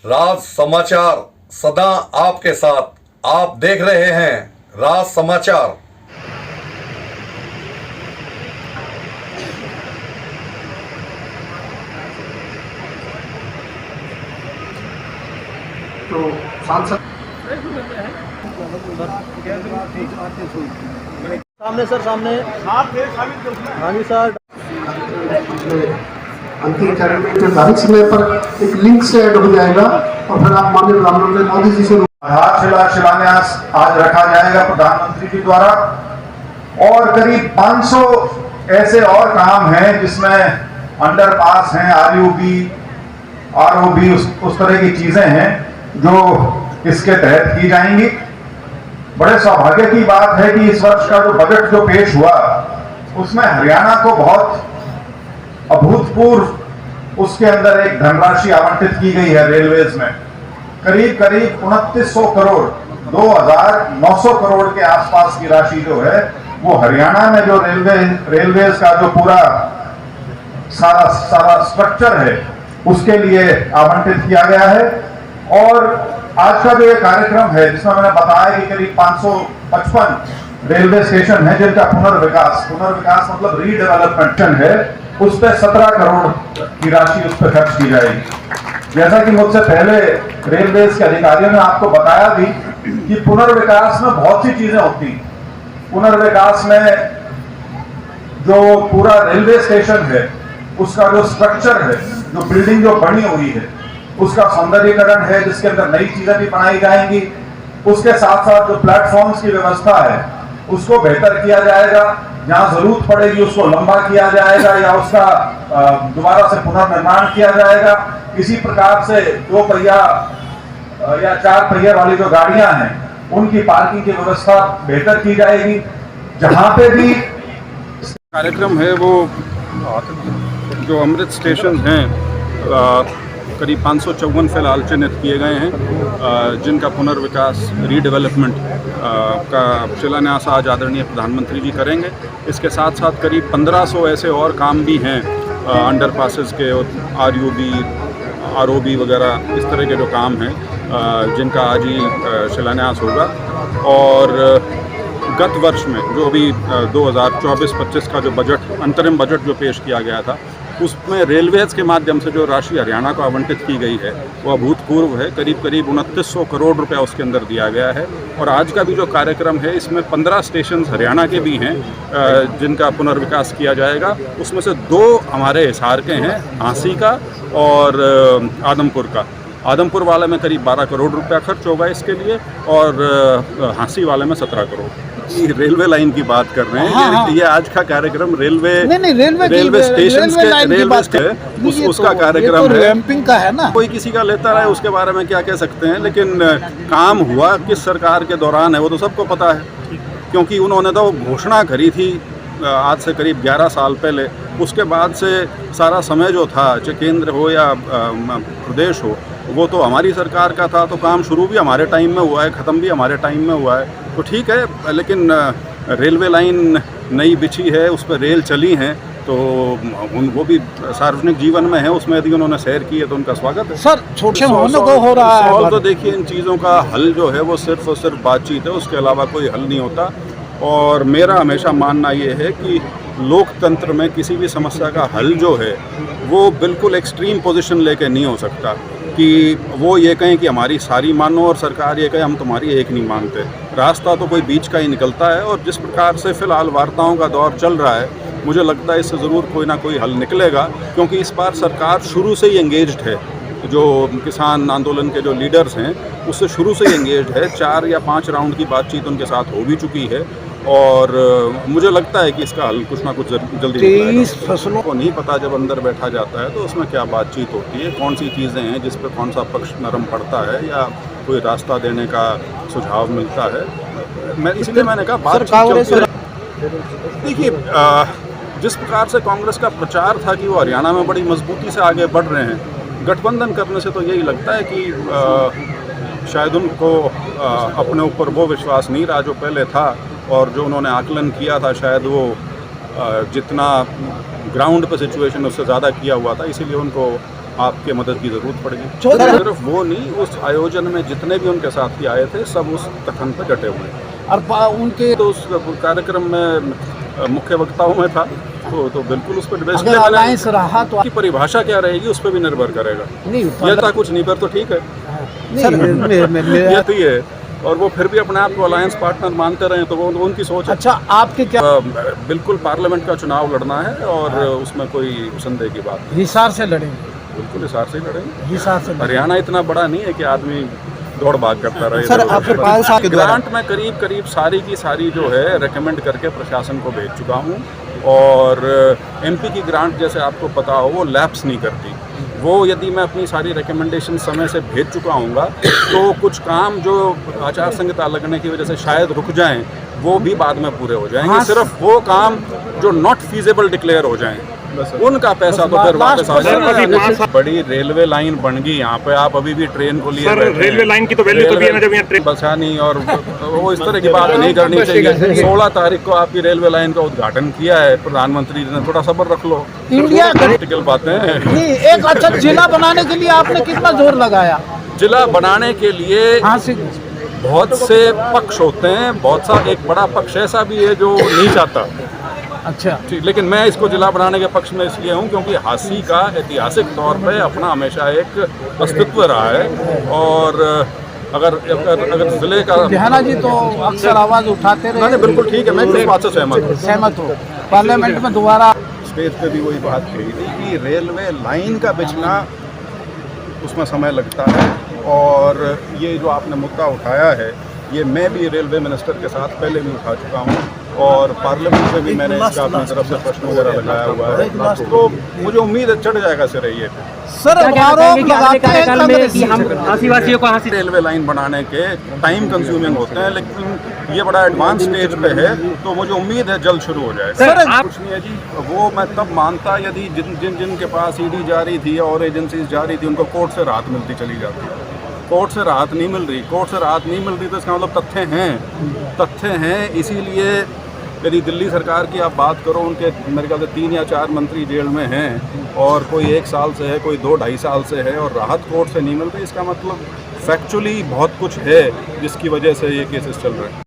राज समाचार सदा आपके साथ। आप देख रहे हैं राज समाचार। तो सांसद सामने सर, सामने। हाँ जी सर। अंतिम चरण में निर्धारित समय पर एक लिंक से ऐड हो जाएगा और फिर आप माननीय प्रधानमंत्री मोदी जी से आधारशिला शिलान्यास आज रखा जाएगा प्रधानमंत्री जी द्वारा। और करीब 500 ऐसे और काम हैं जिसमें अंडरपास हैं, आरओबी उस तरह की चीजें हैं जो इसके तहत की जाएंगी। बड़े सौभाग्य की बात है कि इस वर्ष का जो बजट जो पेश हुआ उसमें हरियाणा को बहुत अभूतपूर्व उसके अंदर एक धनराशि आवंटित की गई है। रेलवेज में करीब 2900 करोड़ 2900 करोड़ के आसपास की राशि जो है वो हरियाणा में जो रेलवेज का जो पूरा सारा स्ट्रक्चर है उसके लिए आवंटित किया गया है। और आज का जो ये कार्यक्रम है जिसमें मैंने बताया कि करीब 555 रेलवे स्टेशन है जिनका पुनर्विकास मतलब रीडेवलपमेंट है, उस पर 17 करोड़ की राशि उस पर खर्च की जाएगी। जैसा कि मुझसे पहले रेलवेज के अधिकारियों ने आपको बताया भी कि पुनर्विकास में बहुत सी चीजें होती हैं। पुनर्विकास में जो पूरा रेलवे स्टेशन है उसका जो स्ट्रक्चर है, जो बिल्डिंग जो बनी हुई है उसका सौंदर्यीकरण है जिसके अंदर नई चीजें भी बनाई जाएंगी। उसके साथ साथ जो प्लेटफॉर्म्स की व्यवस्था है उसको बेहतर किया जाएगा, जहां जरूरत पड़ेगी उसको लंबा किया जाएगा या उसका दोबारा से पुनर्निर्माण किया जाएगा। इसी प्रकार से 2 पहिया या 4 पहिया वाली जो गाड़ियां हैं उनकी पार्किंग की व्यवस्था बेहतर की जाएगी। जहां पे भी कार्यक्रम है वो जो अमृत स्टेशन हैं करीब 554 फिलहाल चिन्हित किए गए हैं जिनका पुनर्विकास रीडेवलपमेंट का शिलान्यास आज आदरणीय प्रधानमंत्री जी करेंगे। इसके साथ साथ करीब 1500 ऐसे और काम भी हैं अंडरपासेस के, आरओबी वगैरह इस तरह के जो काम हैं जिनका आज ही शिलान्यास होगा। और गत वर्ष में जो अभी 2024-25 का जो बजट अंतरिम बजट जो पेश किया गया था उसमें रेलवेज के माध्यम से जो राशि हरियाणा को आवंटित की गई है वो अभूतपूर्व है। करीब 2900 करोड़ रुपया उसके अंदर दिया गया है। और आज का भी जो कार्यक्रम है इसमें 15 स्टेशन हरियाणा के भी हैं जिनका पुनर्विकास किया जाएगा। उसमें से 2 हमारे हिसार के हैं, हांसी का और आदमपुर का। आदमपुर वाले में करीब 12 करोड़ रुपया खर्च होगा इसके लिए और हांसी वाले में 17 करोड़। रेलवे लाइन की बात कर रहे हैं। हाँ। ये आज का कार्यक्रम रेलवे स्टेशन के उसका कार्यक्रम है, रैंपिंग का है ना। कोई किसी का लेता रहे उसके बारे में क्या कह सकते हैं, लेकिन काम हुआ किस सरकार के दौरान है वो तो सबको पता है, क्योंकि उन्होंने तो घोषणा करी थी आज से करीब 11 साल पहले। उसके बाद से सारा समय जो था, चाहे केंद्र हो या प्रदेश हो, वो तो हमारी सरकार का था। तो काम शुरू भी हमारे टाइम में हुआ है, ख़त्म भी हमारे टाइम में हुआ है, तो ठीक है। लेकिन रेलवे लाइन नई बिछी है, उस पर रेल चली हैं, तो वो भी सार्वजनिक जीवन में है, उसमें यदि उन्होंने सैर की है तो उनका स्वागत है। सर छोटे होने को हो रहा है तो देखिए इन चीज़ों का हल जो है वो सिर्फ और सिर्फ बातचीत है, उसके अलावा कोई हल नहीं होता। और मेरा हमेशा मानना ये है कि लोकतंत्र में किसी भी समस्या का हल जो है वो बिल्कुल एक्सट्रीम पोजीशन लेके नहीं हो सकता कि वो ये कहें कि हमारी सारी मानो और सरकार ये कहे हम तुम्हारी एक नहीं मानते। रास्ता तो कोई बीच का ही निकलता है। और जिस प्रकार से फ़िलहाल वार्ताओं का दौर चल रहा है, मुझे लगता है इससे ज़रूर कोई ना कोई हल निकलेगा, क्योंकि इस बार सरकार शुरू से ही एंगेज्ड है। जो किसान आंदोलन के जो लीडर्स हैं उससे शुरू से ही एंगेज्ड है। 4 या 5 राउंड की बातचीत उनके साथ हो भी चुकी है और मुझे लगता है कि इसका हल कुछ ना कुछ जल्दी 23 फसलों को नहीं पता जब अंदर बैठा जाता है तो उसमें क्या बातचीत होती है, कौन सी चीज़ें हैं जिस पर कौन सा पक्ष नरम पड़ता है या कोई रास्ता देने का सुझाव मिलता है। इसलिए मैंने कहा बातचीत। देखिए जिस प्रकार से कांग्रेस का प्रचार था कि वो हरियाणा में बड़ी मजबूती से आगे बढ़ रहे हैं, गठबंधन करने से तो यही लगता है कि शायद उनको अपने ऊपर वो विश्वास नहीं रहा जो पहले था, और जो उन्होंने आकलन किया था शायद वो जितना ग्राउंड पे सिचुएशन उससे ज़्यादा किया हुआ था, इसीलिए उनको आपके मदद की ज़रूरत पड़ेगी। सिर्फ वो नहीं, उस आयोजन में जितने भी उनके साथी आए थे सब उस कथन पे डटे हुए हैं। और उनके तो उस कार्यक्रम में मुख्य वक्ताओं में था, तो बिल्कुल उस पर अगर अलायंस रहा तो की परिभाषा क्या रहेगी उस पर भी निर्भर करेगा। नहीं ये था कुछ नहीं पर तो ठीक है, नहीं ये तो ये है। और वो फिर भी अपने आप को अलायंस पार्टनर मानते रहे तो वो उनकी सोच है। अच्छा, आपके क्या बिल्कुल पार्लियामेंट का चुनाव लड़ना है और उसमें कोई संदेह की बात नहीं। हिसार से लड़ेंगे? बिल्कुल हिसार से ही लड़ेंगे। हिसार से हरियाणा इतना बड़ा नहीं है कि आदमी दौड़ भाग करता रहे। सर, आपके पाल साहब के द्वारा ग्रांट में करीब सारी की सारी जो है रेकमेंड करके प्रशासन को भेज चुका हूँ। और एमपी की ग्रांट जैसे आपको पता हो वो लैप्स नहीं करती। वो यदि मैं अपनी सारी रिकमेंडेशन समय से भेज चुका हूँगा तो कुछ काम जो आचार संहिता लगने की वजह से शायद रुक जाएं वो भी बाद में पूरे हो जाएंगे। सिर्फ वो काम जो नॉट फीजिबल डिक्लेयर हो जाएं उनका पैसा तो फिर वापस आ जाएगा। बड़ी रेलवे लाइन बन गई यहाँ पे, आप अभी भी ट्रेन को लिए रेलवे लाइन की तो वैल्यू तो भी है ना जब यहाँ ट्रेन बसानी और वो इस तरह की बात नहीं करनी चाहिए। 16 तारीख को आपकी रेलवे लाइन का उद्घाटन किया है प्रधानमंत्री ने, थोड़ा सब्र रख लो। इंडिया प्रैक्टिकल बातें हैं। नहीं, एक अच्छा जिला बनाने के लिए आपने कितना जोर लगाया? जिला बनाने के लिए हाँ से बहुत से पक्ष होते हैं, बहुत सा एक बड़ा पक्ष ऐसा भी है जो नहीं चाहता। अच्छा, ठीक, लेकिन मैं इसको जिला बनाने के पक्ष में इसलिए हूँ क्योंकि हांसी का ऐतिहासिक तौर पे अपना हमेशा एक अस्तित्व रहा है। और अगर जिले का बिहाना जी तो अक्सर आवाज उठाते रहे। नहीं, बिल्कुल ठीक है, मैं इस बात से सहमत हूँ। पार्लियामेंट में दोबारा स्टेज पे भी वही बात कही थी कि रेलवे लाइन का बिछना उसमें समय लगता है। और ये जो आपने मुद्दा उठाया है ये मैं भी रेलवे मिनिस्टर के साथ पहले भी उठा चुका हूँ और पार्लियामेंट में भी मैंने इसका अपनी तरफ से प्रश्न वगैरह लगाया हुआ है। तो मुझे उम्मीद है चढ़ जाएगा सिर ये सर आरोप लगाते हैं कि हम आदिवासियों को हासिल रेलवे लाइन बनाने के टाइम कंज्यूमिंग होते हैं, लेकिन ये बड़ा एडवांस स्टेज पे है तो मुझे उम्मीद है जल्द शुरू हो जाएगा। सर, कुछ नहीं है जी, वो मैं तब मानता यदि जिनके पास ईडी जा रही थी और एजेंसीज जा रही थी उनको कोर्ट से राहत मिलती चली जाती है। कोर्ट से राहत नहीं मिल रही, कोर्ट से राहत नहीं मिल रही तो इसका मतलब तथ्य हैं। इसीलिए यदि दिल्ली सरकार की आप बात करो, उनके मेरे ख्याल से 3 या 4 मंत्री जेल में हैं और कोई 1 साल से है, कोई 2-2.5 साल से है और राहत कोर्ट से नहीं मिल रही। इसका मतलब फैक्चुअली बहुत कुछ है जिसकी वजह से ये केसेस चल रहे हैं।